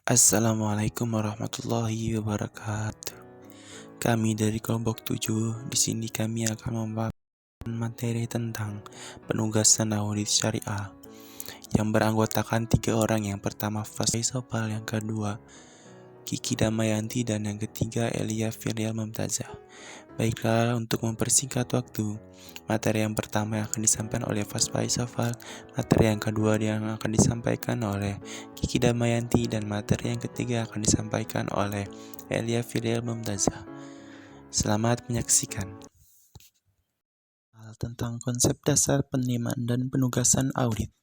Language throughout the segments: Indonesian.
Assalamualaikum warahmatullahi wabarakatuh. Kami dari kelompok 7, di sini kami akan memaparkan materi tentang penugasan audit syariah yang beranggotakan 3 orang. Yang pertama Faisal, yang kedua Kiki Damayanti, dan yang ketiga Elia Firial Mumtazah. Baiklah, untuk mempersingkat waktu, materi yang pertama yang akan disampaikan oleh Faisal, materi yang kedua yang akan disampaikan oleh Kiki Damayanti, dan materi yang ketiga akan disampaikan oleh Elia Firial Mumtazah. Selamat menyaksikan. Tentang konsep dasar penerimaan dan penugasan audit.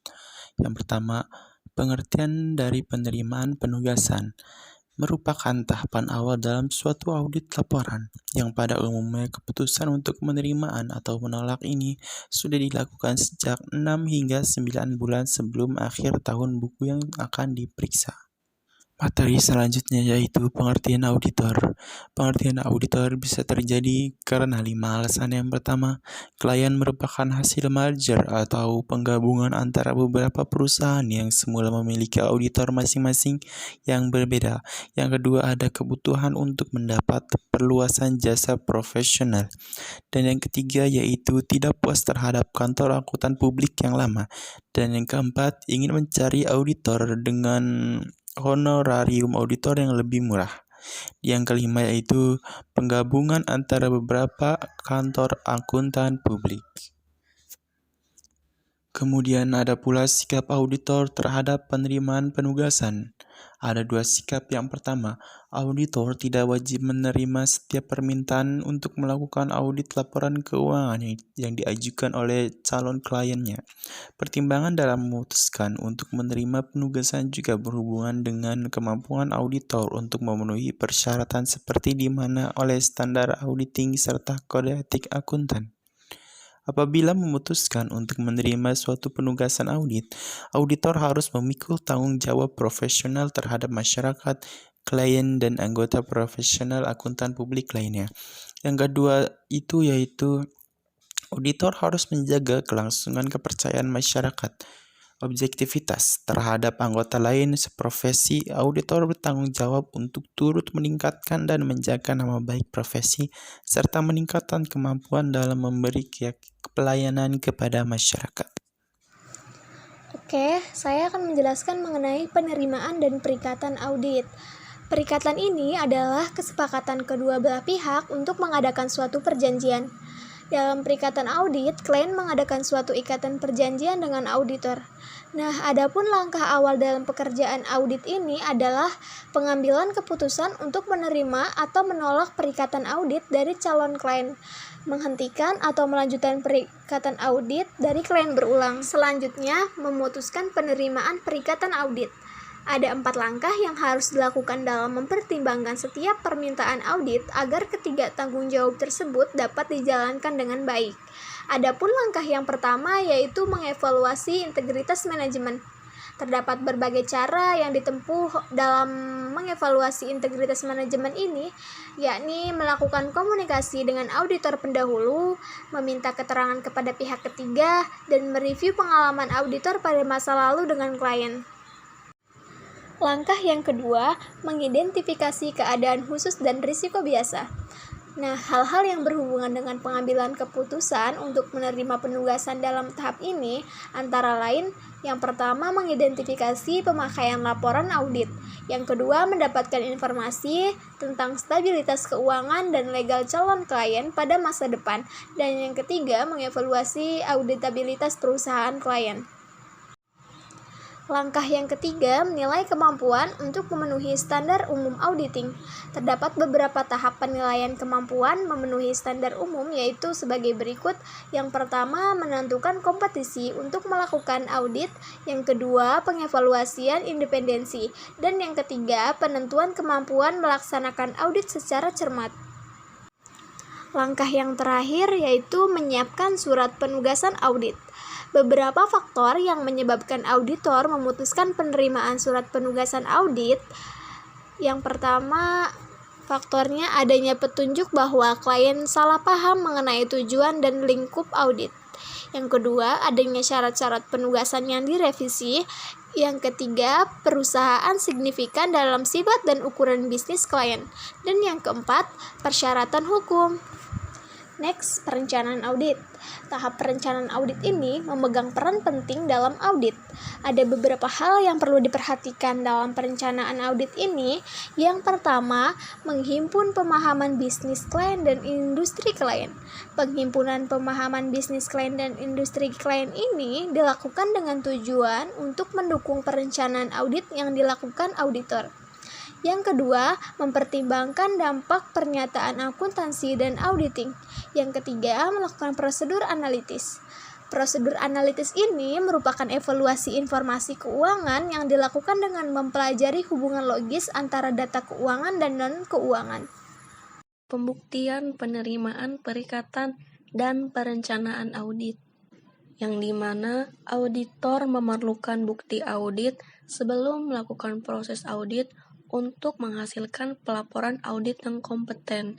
Yang pertama, pengertian dari penerimaan penugasan merupakan tahapan awal dalam suatu audit laporan, yang pada umumnya keputusan untuk penerimaan atau menolak ini sudah dilakukan sejak 6 hingga 9 bulan sebelum akhir tahun buku yang akan diperiksa. Materi selanjutnya yaitu pengertian auditor. Pengertian auditor bisa terjadi karena 5 alasan. Yang pertama, klien merupakan hasil merger atau penggabungan antara beberapa perusahaan yang semula memiliki auditor masing-masing yang berbeda. Yang kedua, ada kebutuhan untuk mendapat perluasan jasa profesional. Dan yang ketiga yaitu tidak puas terhadap kantor akuntan publik yang lama. Dan yang keempat, ingin mencari auditor dengan honorarium auditor yang lebih murah. Yang kelima yaitu penggabungan antara beberapa kantor akuntan publik. Kemudian ada pula sikap auditor terhadap penerimaan penugasan. Ada 2 sikap. Yang pertama, auditor tidak wajib menerima setiap permintaan untuk melakukan audit laporan keuangan yang diajukan oleh calon kliennya. Pertimbangan dalam memutuskan untuk menerima penugasan juga berhubungan dengan kemampuan auditor untuk memenuhi persyaratan seperti di mana oleh standar auditing serta kode etik akuntan. Apabila memutuskan untuk menerima suatu penugasan audit, auditor harus memikul tanggung jawab profesional terhadap masyarakat, klien, dan anggota profesional akuntan publik lainnya. Yang kedua yaitu auditor harus menjaga kelangsungan kepercayaan masyarakat, objektivitas terhadap anggota lain seprofesi. Auditor bertanggung jawab untuk turut meningkatkan dan menjaga nama baik profesi, serta meningkatkan kemampuan dalam memberi pelayanan kepada masyarakat. Oke, saya akan menjelaskan mengenai penerimaan dan perikatan audit. Perikatan ini adalah kesepakatan kedua belah pihak untuk mengadakan suatu perjanjian. Dalam perikatan audit, klien mengadakan suatu ikatan perjanjian dengan auditor. Nah, adapun langkah awal dalam pekerjaan audit ini adalah pengambilan keputusan untuk menerima atau menolak perikatan audit dari calon klien, menghentikan atau melanjutkan perikatan audit dari klien berulang. Selanjutnya, memutuskan penerimaan perikatan audit. Ada 4 langkah yang harus dilakukan dalam mempertimbangkan setiap permintaan audit agar ketiga tanggung jawab tersebut dapat dijalankan dengan baik. Adapun langkah yang pertama yaitu mengevaluasi integritas manajemen. Terdapat berbagai cara yang ditempuh dalam mengevaluasi integritas manajemen ini, yakni melakukan komunikasi dengan auditor pendahulu, meminta keterangan kepada pihak ketiga, dan mereview pengalaman auditor pada masa lalu dengan klien. Langkah yang kedua, mengidentifikasi keadaan khusus dan risiko biasa. Nah, hal-hal yang berhubungan dengan pengambilan keputusan untuk menerima penugasan dalam tahap ini antara lain, yang pertama mengidentifikasi pemakaian laporan audit, yang kedua mendapatkan informasi tentang stabilitas keuangan dan legal calon klien pada masa depan, dan yang ketiga mengevaluasi auditabilitas perusahaan klien. Langkah yang ketiga, menilai kemampuan untuk memenuhi standar umum auditing. Terdapat beberapa tahap penilaian kemampuan memenuhi standar umum, yaitu sebagai berikut. Yang pertama, menentukan kompetisi untuk melakukan audit. Yang kedua, pengevaluasian independensi. Dan yang ketiga, penentuan kemampuan melaksanakan audit secara cermat. Langkah yang terakhir yaitu menyiapkan surat penugasan audit. Beberapa faktor yang menyebabkan auditor memutuskan penerimaan surat penugasan audit. Yang pertama, faktornya adanya petunjuk bahwa klien salah paham mengenai tujuan dan lingkup audit. Yang kedua, adanya syarat-syarat penugasan yang direvisi. Yang ketiga, perusahaan signifikan dalam sifat dan ukuran bisnis klien. Dan yang keempat, persyaratan hukum. Next, perencanaan audit. Tahap perencanaan audit ini memegang peran penting dalam audit. Ada beberapa hal yang perlu diperhatikan dalam perencanaan audit ini. Yang pertama, menghimpun pemahaman bisnis klien dan industri klien. Penghimpunan pemahaman bisnis klien dan industri klien ini dilakukan dengan tujuan untuk mendukung perencanaan audit yang dilakukan auditor. Yang kedua, mempertimbangkan dampak pernyataan akuntansi dan auditing. Yang ketiga, melakukan prosedur analitis. Prosedur analitis ini merupakan evaluasi informasi keuangan yang dilakukan dengan mempelajari hubungan logis antara data keuangan dan non-keuangan. Pembuktian penerimaan perikatan dan perencanaan audit, yang dimana auditor memerlukan bukti audit sebelum melakukan proses audit untuk menghasilkan pelaporan audit yang kompeten.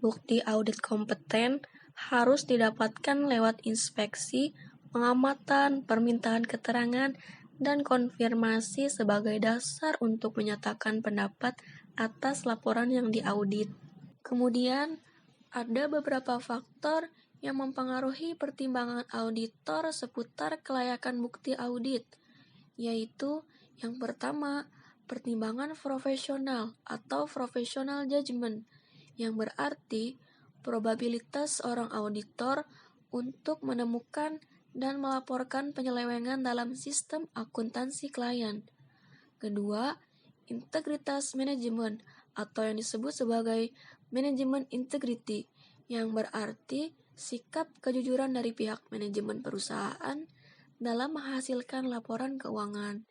Bukti audit kompeten harus didapatkan lewat inspeksi, pengamatan, permintaan keterangan, dan konfirmasi sebagai dasar untuk menyatakan pendapat atas laporan yang diaudit. Kemudian, ada beberapa faktor yang mempengaruhi pertimbangan auditor seputar kelayakan bukti audit, yaitu yang pertama, pertimbangan profesional atau professional judgment, yang berarti probabilitas seorang auditor untuk menemukan dan melaporkan penyelewengan dalam sistem akuntansi klien. Kedua, integritas manajemen atau yang disebut sebagai manajemen integrity, yang berarti sikap kejujuran dari pihak manajemen perusahaan dalam menghasilkan laporan keuangan.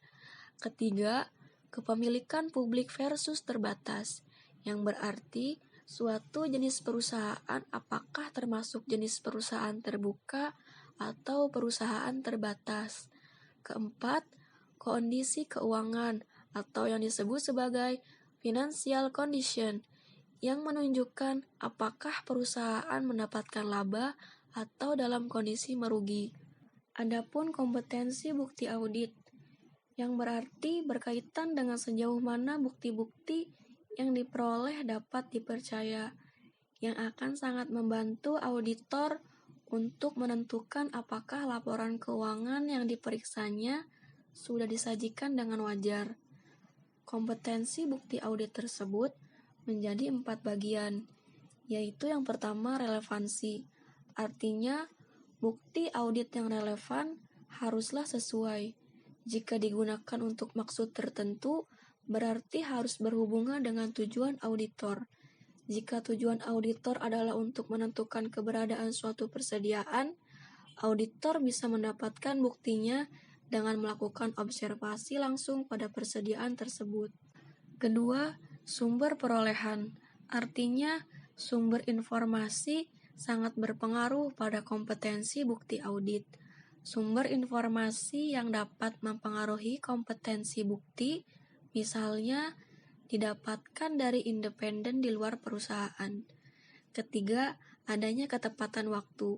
Ketiga, kepemilikan publik versus terbatas, yang berarti suatu jenis perusahaan apakah termasuk jenis perusahaan terbuka atau perusahaan terbatas. Keempat, kondisi keuangan atau yang disebut sebagai financial condition, yang menunjukkan apakah perusahaan mendapatkan laba atau dalam kondisi merugi. Adapun kompetensi bukti audit, yang berarti berkaitan dengan sejauh mana bukti-bukti yang diperoleh dapat dipercaya, yang akan sangat membantu auditor untuk menentukan apakah laporan keuangan yang diperiksanya sudah disajikan dengan wajar. Kompetensi bukti audit tersebut menjadi 4 bagian, yaitu yang pertama relevansi, artinya bukti audit yang relevan haruslah sesuai. Jika digunakan untuk maksud tertentu, berarti harus berhubungan dengan tujuan auditor. Jika tujuan auditor adalah untuk menentukan keberadaan suatu persediaan, auditor bisa mendapatkan buktinya dengan melakukan observasi langsung pada persediaan tersebut. Kedua, sumber perolehan, artinya sumber informasi sangat berpengaruh pada kompetensi bukti audit. Sumber informasi yang dapat mempengaruhi kompetensi bukti, misalnya didapatkan dari independen di luar perusahaan. Ketiga, adanya ketepatan waktu.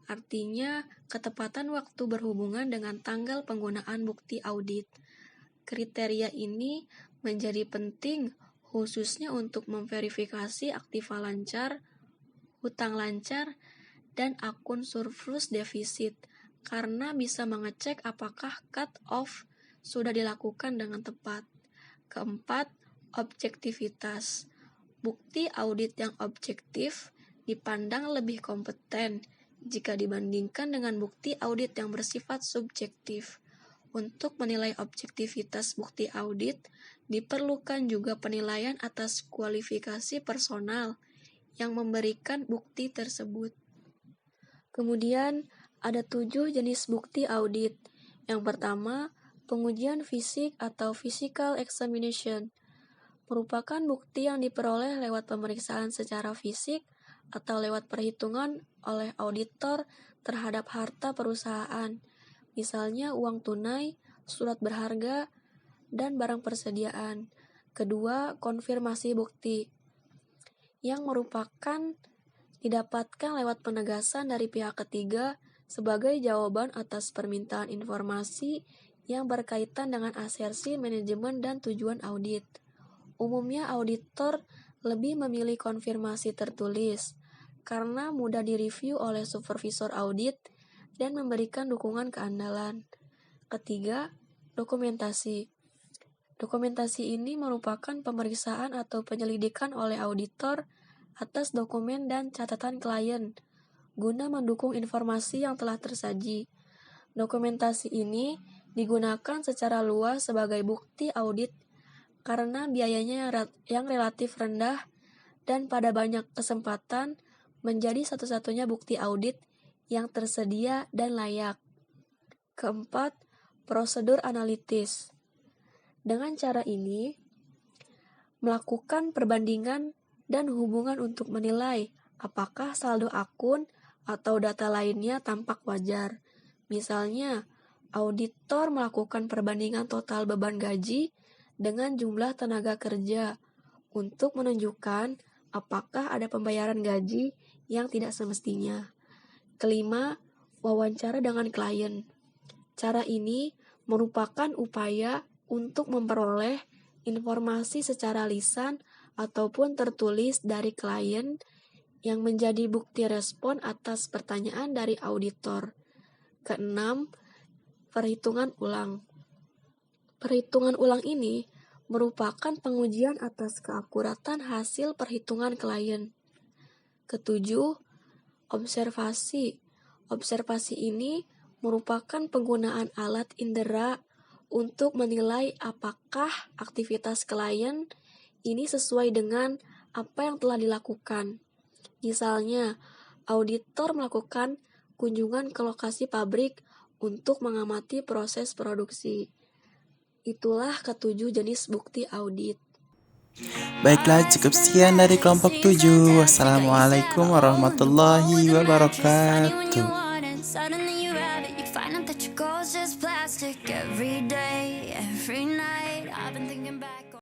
Artinya, ketepatan waktu berhubungan dengan tanggal penggunaan bukti audit. Kriteria ini menjadi penting khususnya untuk memverifikasi aktiva lancar, hutang lancar, dan akun surplus defisit, karena bisa mengecek apakah cut-off sudah dilakukan dengan tepat. Keempat, objektivitas. Bukti audit yang objektif dipandang lebih kompeten jika dibandingkan dengan bukti audit yang bersifat subjektif. Untuk menilai objektivitas bukti audit, diperlukan juga penilaian atas kualifikasi personal yang memberikan bukti tersebut. Kemudian, ada 7 jenis bukti audit. Yang pertama, pengujian fisik atau physical examination, merupakan bukti yang diperoleh lewat pemeriksaan secara fisik atau lewat perhitungan oleh auditor terhadap harta perusahaan, misalnya uang tunai, surat berharga, dan barang persediaan. Kedua, konfirmasi bukti, yang merupakan didapatkan lewat penegasan dari pihak ketiga sebagai jawaban atas permintaan informasi yang berkaitan dengan asersi manajemen dan tujuan audit. Umumnya auditor lebih memilih konfirmasi tertulis karena mudah direview oleh supervisor audit dan memberikan dukungan keandalan. Ketiga, dokumentasi. Dokumentasi ini merupakan pemeriksaan atau penyelidikan oleh auditor atas dokumen dan catatan klien guna mendukung informasi yang telah tersaji. Dokumentasi ini digunakan secara luas sebagai bukti audit karena biayanya yang relatif rendah dan pada banyak kesempatan menjadi satu-satunya bukti audit yang tersedia dan layak. Keempat, prosedur analitis. Dengan cara ini, melakukan perbandingan dan hubungan untuk menilai apakah saldo akun atau data lainnya tampak wajar. Misalnya, auditor melakukan perbandingan total beban gaji dengan jumlah tenaga kerja untuk menunjukkan apakah ada pembayaran gaji yang tidak semestinya. Kelima, wawancara dengan klien. Cara ini merupakan upaya untuk memperoleh informasi secara lisan ataupun tertulis dari klien yang menjadi bukti respon atas pertanyaan dari auditor. Keenam, perhitungan ulang. Perhitungan ulang ini merupakan pengujian atas keakuratan hasil perhitungan klien. Ketujuh, observasi. Observasi ini merupakan penggunaan alat indera untuk menilai apakah aktivitas klien ini sesuai dengan apa yang telah dilakukan. Misalnya, auditor melakukan kunjungan ke lokasi pabrik untuk mengamati proses produksi. Itulah ketujuh jenis bukti audit. Baiklah, cukup sekian dari kelompok 7. Wassalamualaikum warahmatullahi wabarakatuh. Suddenly you have it, you find out that your goal's just plastic every day.